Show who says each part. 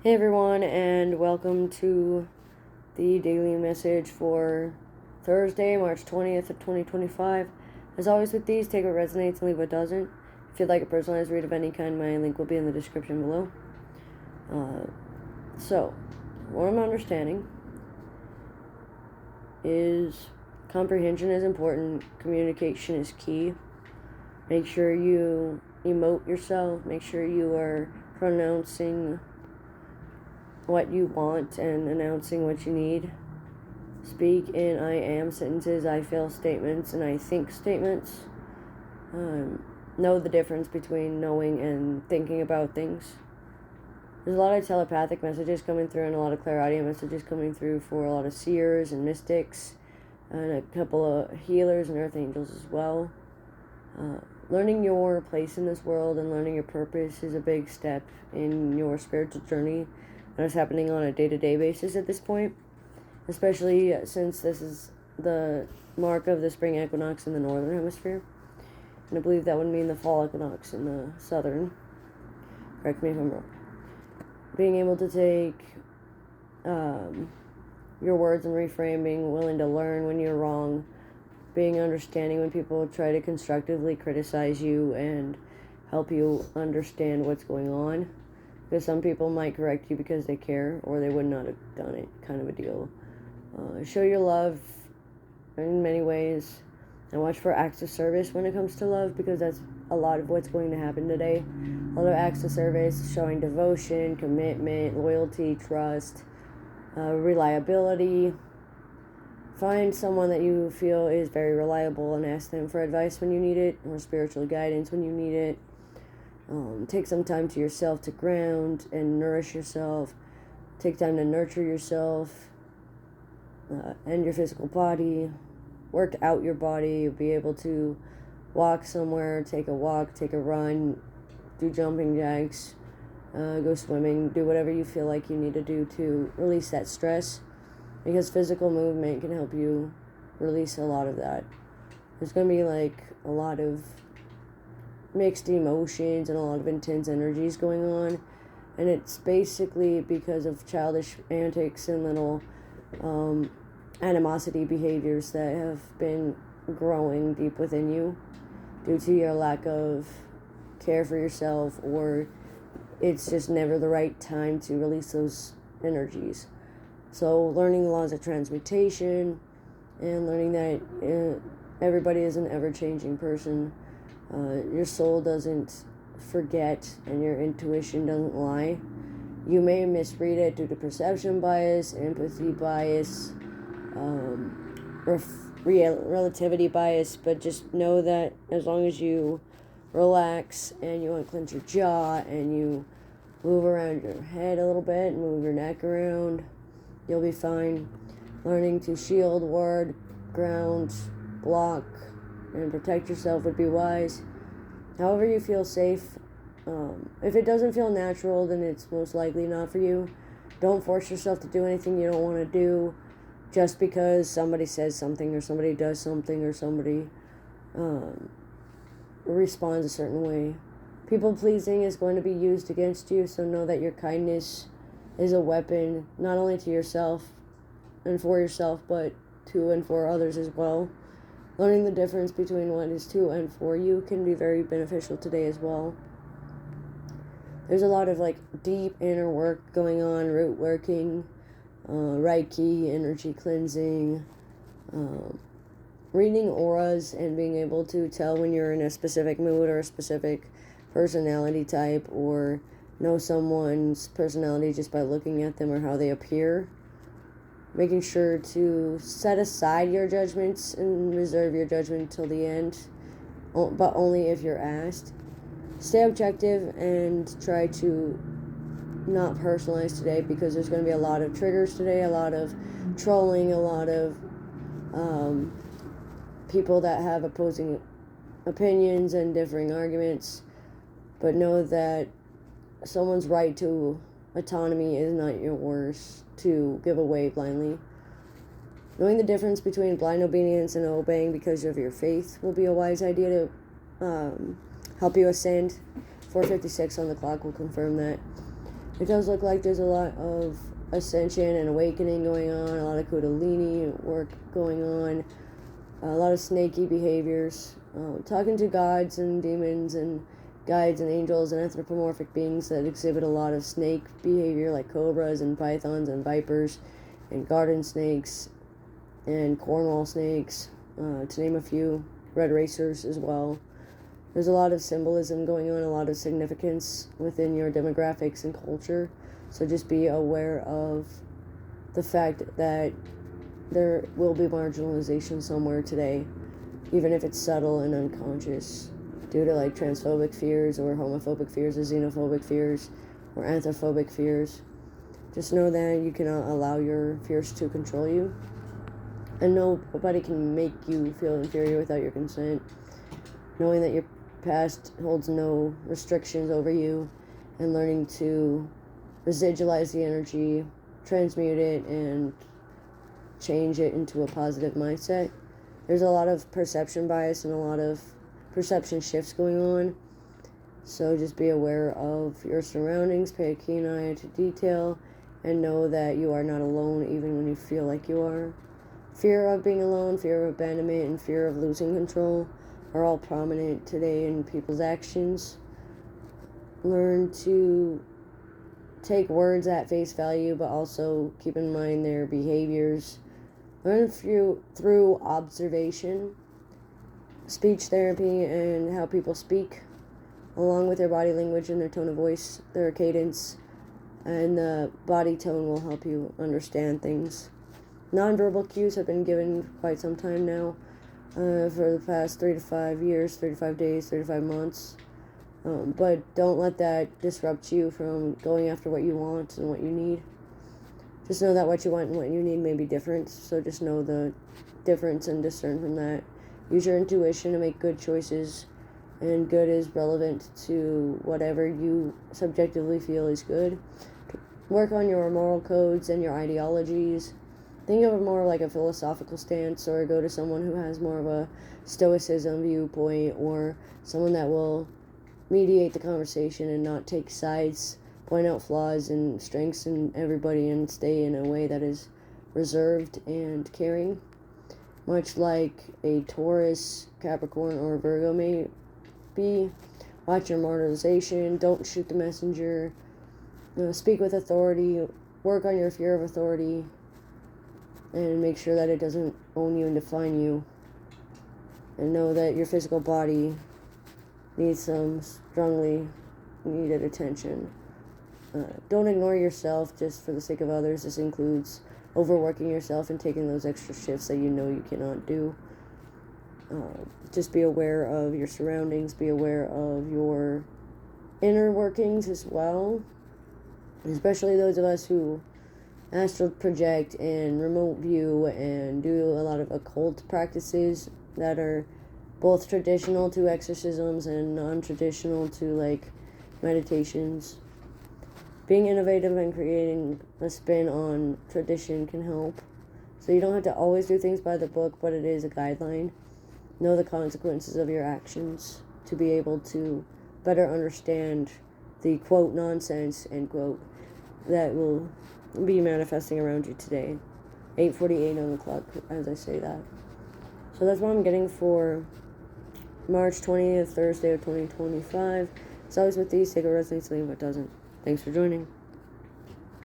Speaker 1: Hey everyone, and welcome to the daily message for Thursday, March 20th of 2025. As always with these, take what resonates and leave what doesn't. If you'd like a personalized read of any kind, my link will be in the description below. So, what I'm understanding is comprehension is important, communication is key. Make sure you emote yourself, make sure you are pronouncing what you want and announcing what you need. Speak in I am sentences, I feel statements, and I think statements. Know the difference between knowing and thinking about things. There's a lot of telepathic messages coming through and a lot of clairaudient messages coming through for a lot of seers and mystics and a couple of healers and earth angels as well. Learning your place in this world and learning your purpose is a big step in your spiritual journey, and it's happening on a day-to-day basis at this point, especially since this is the mark of the spring equinox in the northern hemisphere, and I believe that would mean the fall equinox in the southern. Correct me if I'm wrong. Being able to take your words and reframing, willing to learn when you're wrong, being understanding when people try to constructively criticize you and help you understand what's going on. Because some people might correct you because they care, or they would not have done it, kind of a deal. Show your love in many ways, and watch for acts of service when it comes to love, because that's a lot of what's going to happen today. A lot of acts of service, showing devotion, commitment, loyalty, trust, reliability. Find someone that you feel is very reliable and ask them for advice when you need it, or spiritual guidance when you need it. Take some time to yourself to ground and nourish yourself. Take time to nurture yourself and your physical body. Work out your body. You'll be able to walk somewhere, take a walk, take a run, do jumping jacks, go swimming, do whatever you feel like you need to do to release that stress, because physical movement can help you release a lot of that. There's going to be like a lot of mixed emotions and a lot of intense energies going on, and it's basically because of childish antics and little animosity behaviors that have been growing deep within you due to your lack of care for yourself, or it's just never the right time to release those energies. So learning the laws of transmutation and learning that everybody is an ever-changing person. Your soul doesn't forget and your intuition doesn't lie. You may misread it due to perception bias, empathy bias, relativity bias, but just know that as long as you relax and you unclench your jaw and you move around your head a little bit and move your neck around, you'll be fine. Learning to shield, ward, ground, block, and protect yourself would be wise. However you feel safe. If it doesn't feel natural, then it's most likely not for you. Don't force yourself to do anything you don't want to do just because somebody says something or somebody does something or somebody responds a certain way. People pleasing is going to be used against you, so know that your kindness is a weapon, not only to yourself and for yourself, but to and for others as well. Learning the difference between what is to and for you can be very beneficial today as well. There's a lot of like deep inner work going on, root working, Reiki, energy cleansing, reading auras and being able to tell when you're in a specific mood or a specific personality type, or know someone's personality just by looking at them or how they appear. Making sure to set aside your judgments and reserve your judgment till the end, but only if you're asked. Stay objective and try to not personalize today, because there's going to be a lot of triggers today, a lot of trolling, a lot of people that have opposing opinions and differing arguments. But know that someone's right to autonomy is not yours to give away blindly. Knowing the difference between blind obedience and obeying because of your faith will be a wise idea to help you ascend. 4:56 on the clock will confirm that. It does look like there's a lot of ascension and awakening going on, a lot of kundalini work going on, a lot of snaky behaviors, talking to gods and demons and guides and angels and anthropomorphic beings that exhibit a lot of snake behavior, like cobras and pythons and vipers and garden snakes and Cornwall snakes, to name a few, red racers as well. There's a lot of symbolism going on, a lot of significance within your demographics and culture, so just be aware of the fact that there will be marginalization somewhere today, even if it's subtle and unconscious, due to like transphobic fears or homophobic fears or xenophobic fears or anthropophobic fears. Just know that you cannot allow your fears to control you, and nobody can make you feel inferior without your consent. Knowing that your past holds no restrictions over you, and learning to residualize the energy, transmute it, and change it into a positive mindset. There's a lot of perception bias and a lot of perception shifts going on, so just be aware of your surroundings, pay a keen eye to detail, and know that you are not alone even when you feel like you are. Fear of being alone, fear of abandonment, and fear of losing control are all prominent today in people's actions. Learn to take words at face value, but also keep in mind their behaviors. Learn through observation, speech therapy, and how people speak, along with their body language and their tone of voice, their cadence, and the body tone will help you understand things. Nonverbal cues have been given quite some time now, for the past 3 to 5 years, 35 days, 35 months. But don't let that disrupt you from going after what you want and what you need. Just know that what you want and what you need may be different, so just know the difference and discern from that. Use your intuition to make good choices, and good is relevant to whatever you subjectively feel is good. Work on your moral codes and your ideologies. Think of it more like a philosophical stance, or go to someone who has more of a stoicism viewpoint, or someone that will mediate the conversation and not take sides, point out flaws and strengths in everybody, and stay in a way that is reserved and caring, much like a Taurus, Capricorn, or Virgo may be. Watch your moralization, don't shoot the messenger, speak with authority, work on your fear of authority, and make sure that it doesn't own you and define you, and know that your physical body needs some strongly needed attention. Don't ignore yourself just for the sake of others. This includes overworking yourself and taking those extra shifts that you know you cannot do. Just be aware of your surroundings, be aware of your inner workings as well, especially those of us who astral project and remote view and do a lot of occult practices that are both traditional to exorcisms and non-traditional to like meditations. Being innovative and creating a spin on tradition can help. So you don't have to always do things by the book, but it is a guideline. Know the consequences of your actions to be able to better understand the quote nonsense, end quote, that will be manifesting around you today. 8:48 on the clock as I say that. So that's what I'm getting for March 20th, Thursday of 2025. As always with these, take what resonates, leave what doesn't. Thanks for joining.